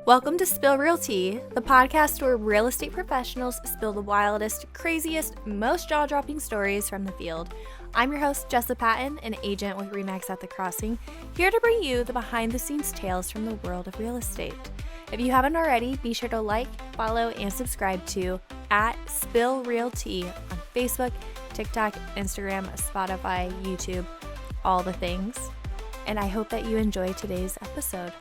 Welcome to Spill Real Tea, the podcast where real estate professionals spill the wildest, craziest, most jaw-dropping stories from the field. I'm your host, Jessa Patton, an agent with RE/MAX at the Crossing, here to bring you the behind-the-scenes tales from the world of real estate. If you haven't already, be sure to like, follow, and subscribe to @SpillRealTea on Facebook, TikTok, Instagram, Spotify, YouTube, all the things. And I hope that you enjoy today's episode.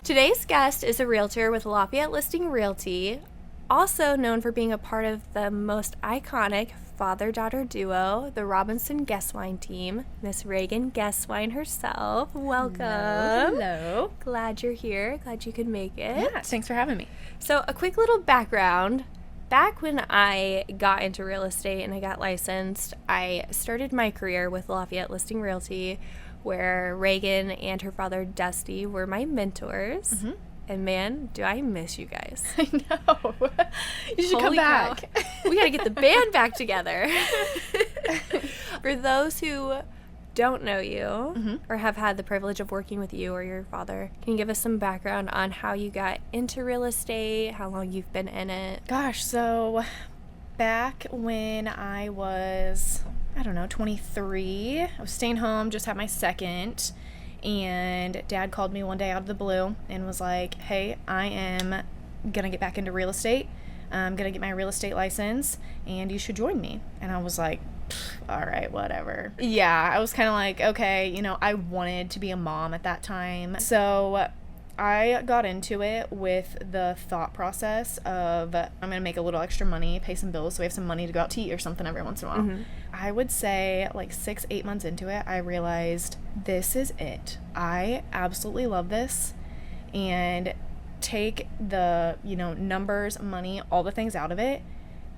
Today's guest is a realtor with Lafayette Listing Realty, also known for being a part of the most iconic father-daughter duo, the Robinson Guestwine team, Miss Reagan Guestwine herself. Welcome. Hello. Glad you're here. Glad you could make it. Yeah, thanks for having me. So a quick little background. Back when I got into real estate and I got licensed, I started my career with Lafayette Listing Realty, where Reagan and her father, Dusty, were my mentors. Mm-hmm. And man, do I miss you guys. I know. You should come back. We got to get the band back together. For those who don't know you mm-hmm. or have had the privilege of working with you or your father, can you give us some background on how you got into real estate, how long you've been in it? Gosh, so back when I was, 23, I was staying home, just had my second, and Dad called me one day out of the blue and was like, hey, I am going to get back into real estate. I'm going to get my real estate license, and you should join me. And I was like, all right, whatever. Yeah, I was kind of like, okay, I wanted to be a mom at that time. So I got into it with the thought process of I'm going to make a little extra money, pay some bills so we have some money to go out to eat or something every once in a while. Mm-hmm. I would say like 6-8 months into it, I realized this is it. I absolutely love this, and take the, numbers, money, all the things out of it.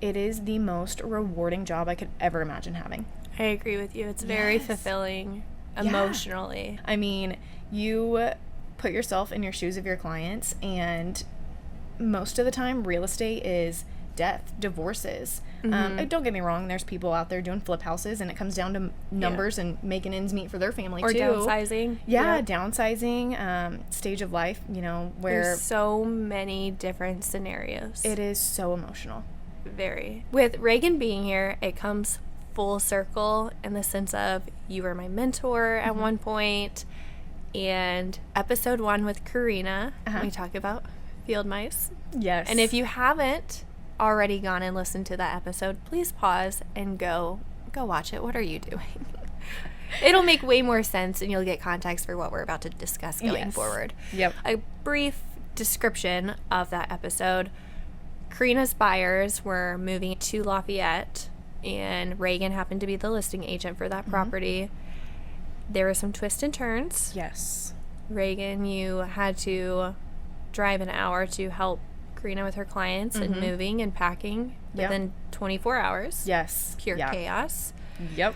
It is the most rewarding job I could ever imagine having. I agree with you. It's very fulfilling emotionally. Yeah. I mean, you put yourself in your shoes of your clients, and most of the time real estate is death, divorces. Mm-hmm. Don't get me wrong, there's people out there doing flip houses, and it comes down to numbers and making ends meet for their family or too. Downsizing. Downsizing, stage of life, where there's so many different scenarios. It is so emotional. Very. With Reagan being here, it comes full circle in the sense of you were my mentor at one point, and episode 1 with Karina, we talk about field mice. Yes. And if you haven't already gone and listened to that episode, please pause and go watch it. What are you doing? It'll make way more sense, and you'll get context for what we're about to discuss going forward. Yep. A brief description of that episode. Karina's buyers were moving to Lafayette, and Reagan happened to be the listing agent for that property. There were some twists and turns. Yes. Reagan, you had to drive an hour to help Karina with her clients and moving and packing within 24 hours. Yes. Pure chaos. Yep.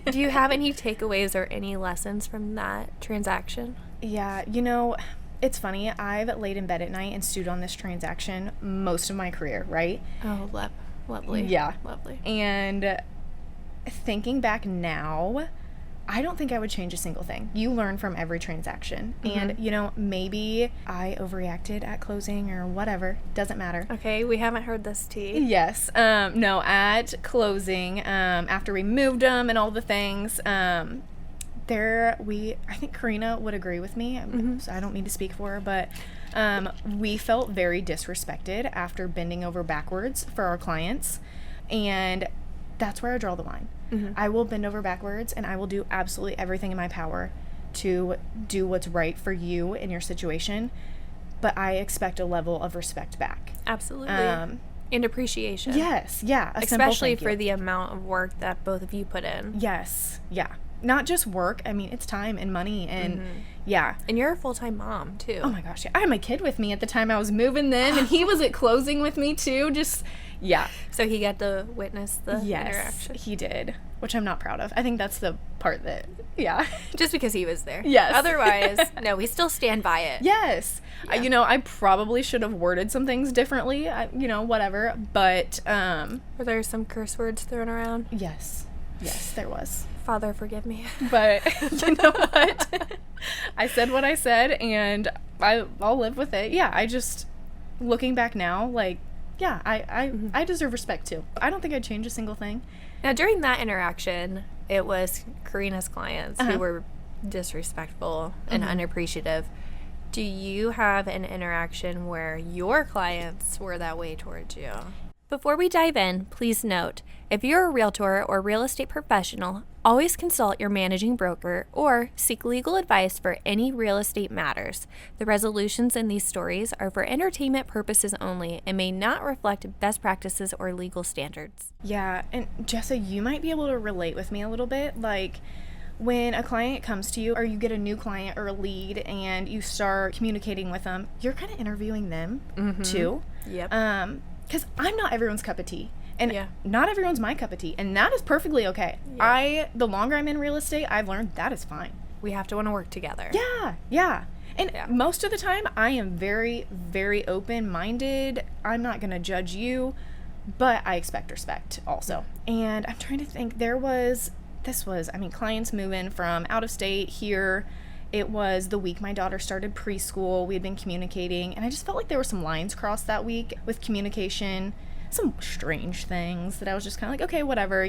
Do you have any takeaways or any lessons from that transaction? Yeah, it's funny. I've laid in bed at night and stewed on this transaction most of my career, right? Oh, lovely. Yeah. Lovely. And thinking back now, I don't think I would change a single thing. You learn from every transaction. And, maybe I overreacted at closing or whatever. Doesn't matter. Okay, we haven't heard this tea. Yes. No, at closing, after we moved them and all the things, I think Karina would agree with me. So I don't mean to speak for her, but we felt very disrespected after bending over backwards for our clients. And that's where I draw the line. I will bend over backwards, and I will do absolutely everything in my power to do what's right for you in your situation, but I expect a level of respect back. Absolutely. And appreciation. Yes, yeah. Especially for the amount of work that both of you put in. Yes, yeah. Not just work. I mean, it's time and money, and And you're a full-time mom, too. Oh my gosh, yeah. I had my kid with me at the time I was moving then, and he was at closing with me too. So he got to witness the interaction. He did, which I'm not proud of. I think that's the part that, Just because he was there. Yes. Otherwise, no, we still stand by it. Yes. Yeah. I probably should have worded some things differently, whatever, but... Were there some curse words thrown around? Yes. Yes, there was. Father, forgive me. But you know what? I said what I said, and I'll live with it. Yeah, I just, looking back now, like, yeah, I deserve respect too. I don't think I'd change a single thing. Now, during that interaction, it was Karina's clients who were disrespectful and unappreciative. Do you have an interaction where your clients were that way towards you? Before we dive in, please note, if you're a realtor or real estate professional, always consult your managing broker or seek legal advice for any real estate matters. The resolutions in these stories are for entertainment purposes only and may not reflect best practices or legal standards. Yeah, and Jessa, you might be able to relate with me a little bit. Like, when a client comes to you or you get a new client or a lead and you start communicating with them, you're kind of interviewing them too. Yep. Because I'm not everyone's cup of tea. And not everyone's my cup of tea. And that is perfectly okay. Yeah. The longer I'm in real estate, I've learned that is fine. We have to want to work together. Yeah. And most of the time, I am very, very open-minded. I'm not going to judge you, but I expect respect also. And I'm trying to think, clients moving from out of state here. It was the week my daughter started preschool. We had been communicating, and I just felt like there were some lines crossed that week with communication, some strange things that I was just kind of like, okay, whatever,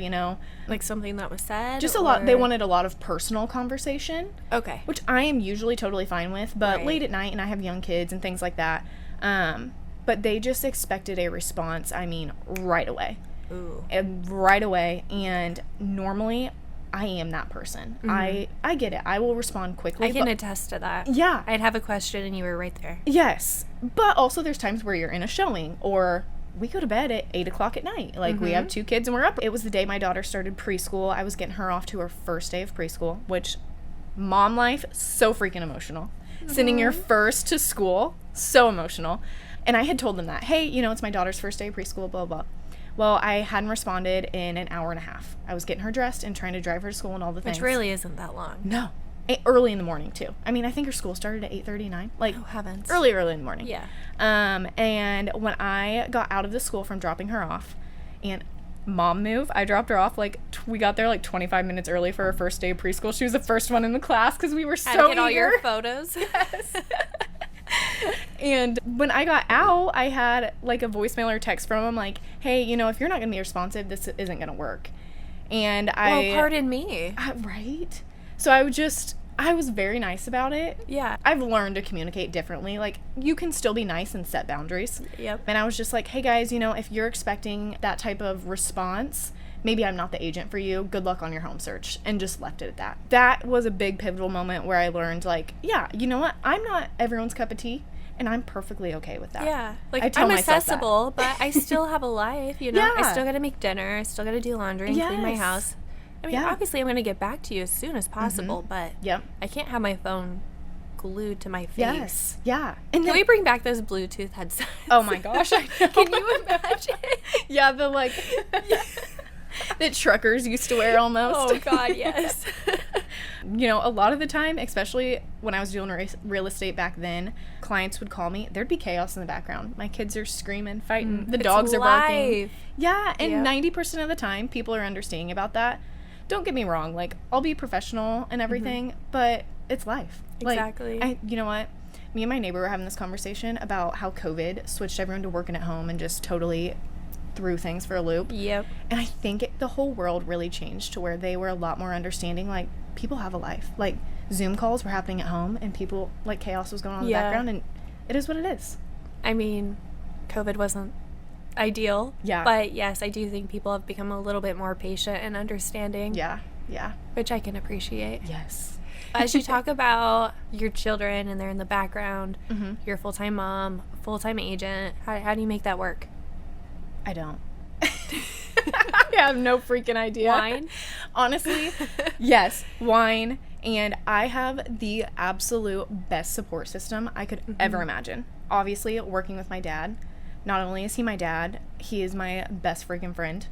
Like something that was said? Just a lot. They wanted a lot of personal conversation. Okay. Which I am usually totally fine with, but late at night, and I have young kids and things like that. But they just expected a response, right away. Ooh. Right away, and normally I am that person. I get it. I will respond quickly. I can attest to that. Yeah. I'd have a question and you were right there. Yes. But also there's times where you're in a showing or we go to bed at 8 o'clock at night. Like we have 2 kids and we're up. It was the day my daughter started preschool. I was getting her off to her first day of preschool, which mom life, so freaking emotional. Sending your first to school, so emotional. And I had told them that, hey, it's my daughter's first day of preschool, blah, blah. Well, I hadn't responded in an hour and a half. I was getting her dressed and trying to drive her to school and all the things. Which really isn't that long. No. Early in the morning, too. I think her school started at 8:39. Like, oh, heavens. Early in the morning. Yeah. And when I got out of the school from dropping her off, and mom move, I dropped her off, we got there 25 minutes early for her first day of preschool. She was the first one in the class because we were so eager. Get all your photos. Yes. And when I got out, I had a voicemail or text from him like, hey, if you're not going to be responsive, this isn't going to work. And well, pardon me. Right? So I was very nice about it. Yeah. I've learned to communicate differently. You can still be nice and set boundaries. Yep. And I was just like, hey guys, if you're expecting that type of response, maybe I'm not the agent for you. Good luck on your home search. And just left it at that. That was a big pivotal moment where I learned yeah, you know what? I'm not everyone's cup of tea. And I'm perfectly okay with that. Yeah. I'm accessible, but I still have a life, Yeah. I still got to make dinner. I still got to do laundry and clean my house. Obviously I'm going to get back to you as soon as possible, but I can't have my phone glued to my face. Yes. Yeah. And Can we bring back those Bluetooth headsets? Oh my gosh. I know. Can you imagine? Yeah, the that truckers used to wear almost. Oh God, yes. A lot of the time, especially when I was doing real estate back then, clients would call me. There'd be chaos in the background. My kids are screaming, fighting. The dogs are barking. Yeah, and 90% of the time, people are understanding about that. Don't get me wrong. I'll be professional and everything, but it's life. Exactly. You know what? Me and my neighbor were having this conversation about how COVID switched everyone to working at home and just totally threw things for a loop. Yep. And I think the whole world really changed to where they were a lot more understanding. People have a life. Zoom calls were happening at home and people, chaos was going on in the background, and it is what it is. COVID wasn't ideal. Yeah. But yes, I do think people have become a little bit more patient and understanding. Yeah. Which I can appreciate. Yes. As you talk about your children and they're in the background, you're a full-time mom, full-time agent, how do you make that work? I don't. I have no freaking idea. Wine? Honestly, yes, wine. And I have the absolute best support system I could ever imagine. Obviously, working with my dad. Not only is he my dad, he is my best freaking friend.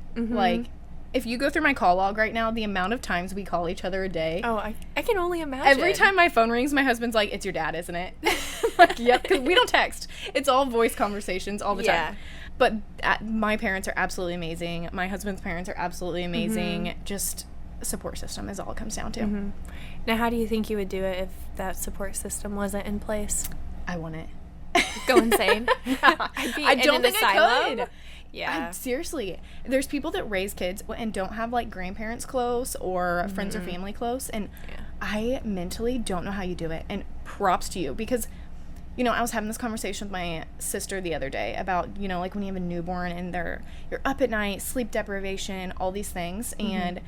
If you go through my call log right now, the amount of times we call each other a day. Oh, I can only imagine. Every time my phone rings, my husband's like, it's your dad, isn't it? Yep, because we don't text. It's all voice conversations all the time. But my parents are absolutely amazing. My husband's parents are absolutely amazing. Just support system is all it comes down to. Now, how do you think you would do it if that support system wasn't in place? I wouldn't. Go insane. I'd be I in don't an think asylum. I could. Yeah. Seriously, there's people that raise kids and don't have like grandparents close or friends or family close, and I mentally don't know how you do it. And props to you, because you know, I was having this conversation with my sister the other day about, you know, like when you have a newborn and you're up at night, sleep deprivation, all these things. And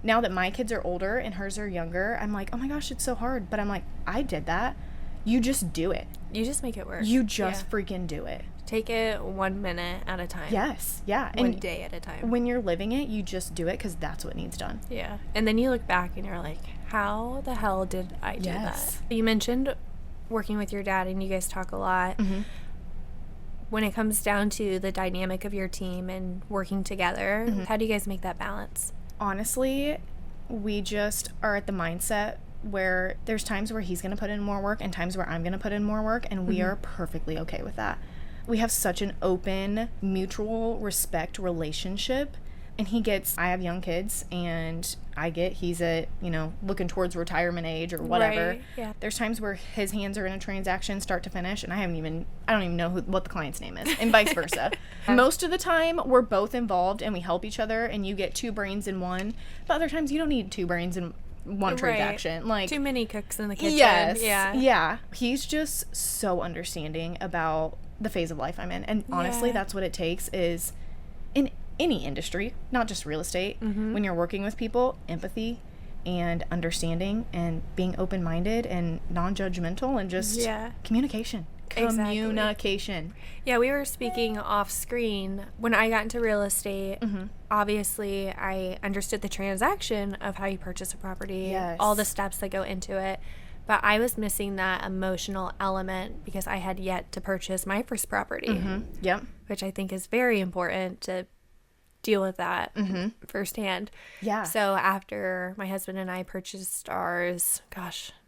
now that my kids are older and hers are younger, I'm like, oh my gosh, it's so hard. But I'm like, I did that. You just do it. You just make it work. You just freaking do it. Take it 1 minute at a time. Yes. Yeah. One day at a time. When you're living it, you just do it because that's what needs done. Yeah. And then you look back and you're like, how the hell did I do that? You mentioned working with your dad, and you guys talk a lot. When it comes down to the dynamic of your team and working together, how do you guys make that balance? Honestly, we just are at the mindset where there's times where he's going to put in more work and times where I'm going to put in more work, and we are perfectly okay with that. We have such an open, mutual respect relationship, and I have young kids, and he's at, you know, looking towards retirement age or whatever. Right, yeah. There's times where his hands are in a transaction start to finish, and I don't even know what the client's name is, and vice versa. Most of the time, we're both involved, and we help each other, and you get two brains in one. But other times, you don't need two brains in one transaction. Like, too many cooks in the kitchen. Yes. Yeah. Yeah. He's just so understanding about the phase of life I'm in. And honestly, that's what it takes is in any industry, not just real estate, when you're working with people, empathy and understanding and being open-minded and non-judgmental and just communication. Exactly. Communication. Yeah, we were speaking off screen. When I got into real estate, obviously I understood the transaction of how you purchase a property, all the steps that go into it. But I was missing that emotional element because I had yet to purchase my first property. Yep. Which I think is very important to deal with that firsthand. Yeah. So after my husband and I purchased ours,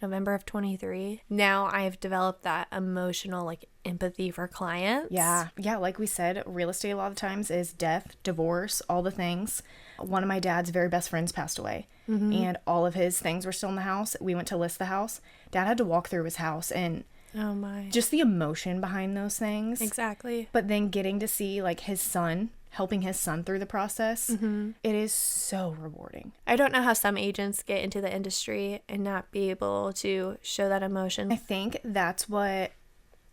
November of 23, now I've developed that emotional like empathy for clients. Yeah. Yeah. Like we said, real estate a lot of times is death, divorce, all the things. One of my dad's very best friends passed away, and all of his things were still in the house. We went to list the house. Dad had to walk through his house, and oh my, just the emotion behind those things. Exactly. But then getting to see like his son, helping his son through the process, it is so rewarding. I don't know how some agents get into the industry and not be able to show that emotion. I think that's what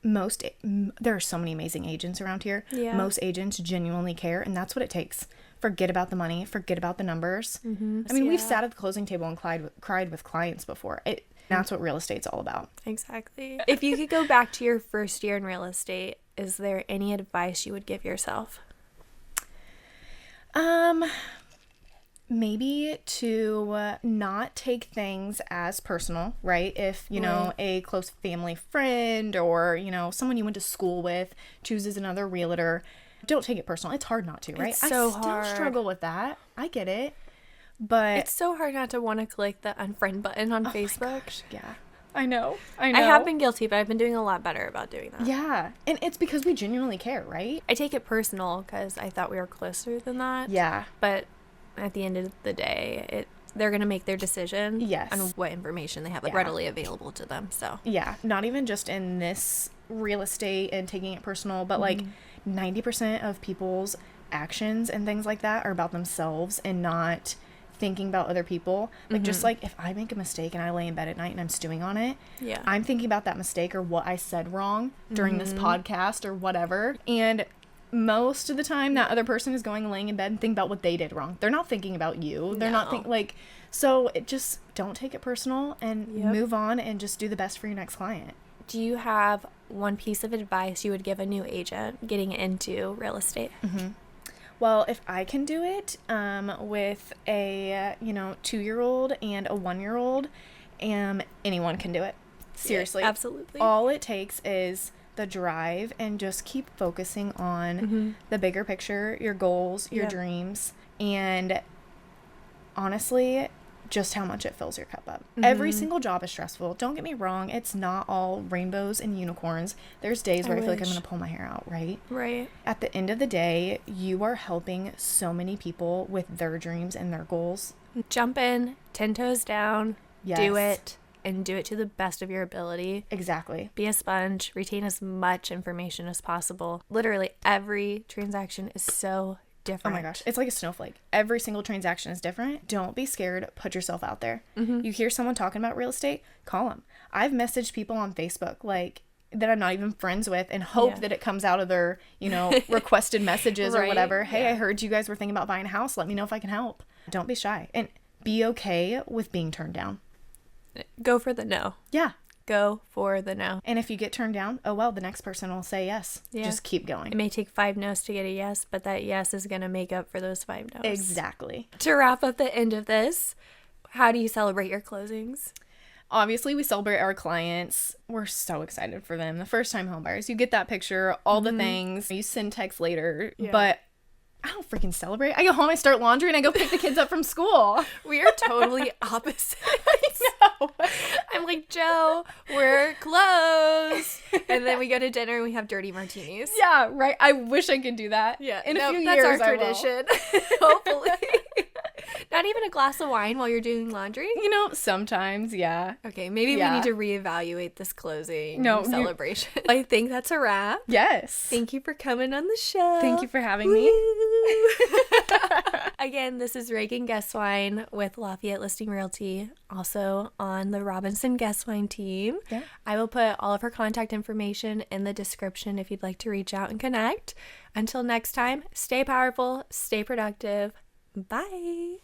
there are so many amazing agents around here. Yeah. Most agents genuinely care, and that's what it takes. Forget about the money, forget about the numbers. I mean, we've sat at the closing table and cried with clients before. That's what real estate's all about. Exactly. If you could go back to your first year in real estate, is there any advice you would give yourself? Maybe to not take things as personal, right? If, you know, a close family friend or, you know, someone you went to school with chooses another realtor, don't take it personal. It's hard not to, right? It's so I hard. still struggle with that. I get it. But it's so hard not to want to click the unfriend button on Facebook. Yeah. I know. I have been guilty, but I've been doing a lot better about doing that. Yeah. And it's because we genuinely care, right? I take it personal because I thought we were closer than that. Yeah. But at the end of the day, they're going to make their decision on what information they have readily available to them. So yeah, not even just in this real estate and taking it personal, but like 90% of people's actions and things like that are about themselves and not thinking about other people. Like just like if I make a mistake and I lay in bed at night and I'm stewing on it, I'm thinking about that mistake or what I said wrong during this podcast or whatever. And most of the time that other person is going and laying in bed and thinking about what they did wrong. They're not thinking about you. They're not so it just don't take it personal and move on and just do the best for your next client. Do you have one piece of advice you would give a new agent getting into real estate? Well, if I can do it with a 2-year-old and a 1-year-old, anyone can do it. Seriously. Yeah, absolutely. All it takes is the drive and just keep focusing on the bigger picture, your goals, your dreams, and honestly, just how much it fills your cup up. Every single job is stressful. Don't get me wrong. It's not all rainbows and unicorns. There's days where I feel like I'm going to pull my hair out, right? Right. At the end of the day, you are helping so many people with their dreams and their goals. Jump in, 10 toes down, do it, and do it to the best of your ability. Exactly. Be a sponge, retain as much information as possible. Literally every transaction is so different. Oh my gosh, it's like a snowflake. Every single transaction is different. Don't be scared. Put yourself out there. You hear someone talking about real estate, call them. I've messaged people on Facebook like that I'm not even friends with and hope that it comes out of their, requested messages or whatever. Hey, I heard you guys were thinking about buying a house. Let me know if I can help. Don't be shy and be okay with being turned down. Go for the no. Yeah. Go for the no. And if you get turned down, oh well, the next person will say yes. Yeah. Just keep going. It may take 5 no's to get a yes, but that yes is going to make up for those 5 no's. Exactly. To wrap up the end of this, how do you celebrate your closings? Obviously, we celebrate our clients. We're so excited for them. The first time home buyers, you get that picture, all the things. You send texts later, but I don't freaking celebrate. I go home, I start laundry, and I go pick the kids up from school. We are totally opposite. I know. I'm like, Joe, we're closed. And then we go to dinner and we have dirty martinis. Yeah, right. I wish I could do that. Yeah. In a few that's years, our tradition. Hopefully. Not even a glass of wine while you're doing laundry? Sometimes, yeah. Okay, maybe we need to reevaluate this closing celebration. I think that's a wrap. Yes. Thank you for coming on the show. Thank you for having me. Again, this is Reagan Guestwine with Lafayette Listing Realty, also on the Robinson Guestwine team. Yeah. I will put all of her contact information in the description if you'd like to reach out and connect. Until next time, stay powerful, stay productive. Bye.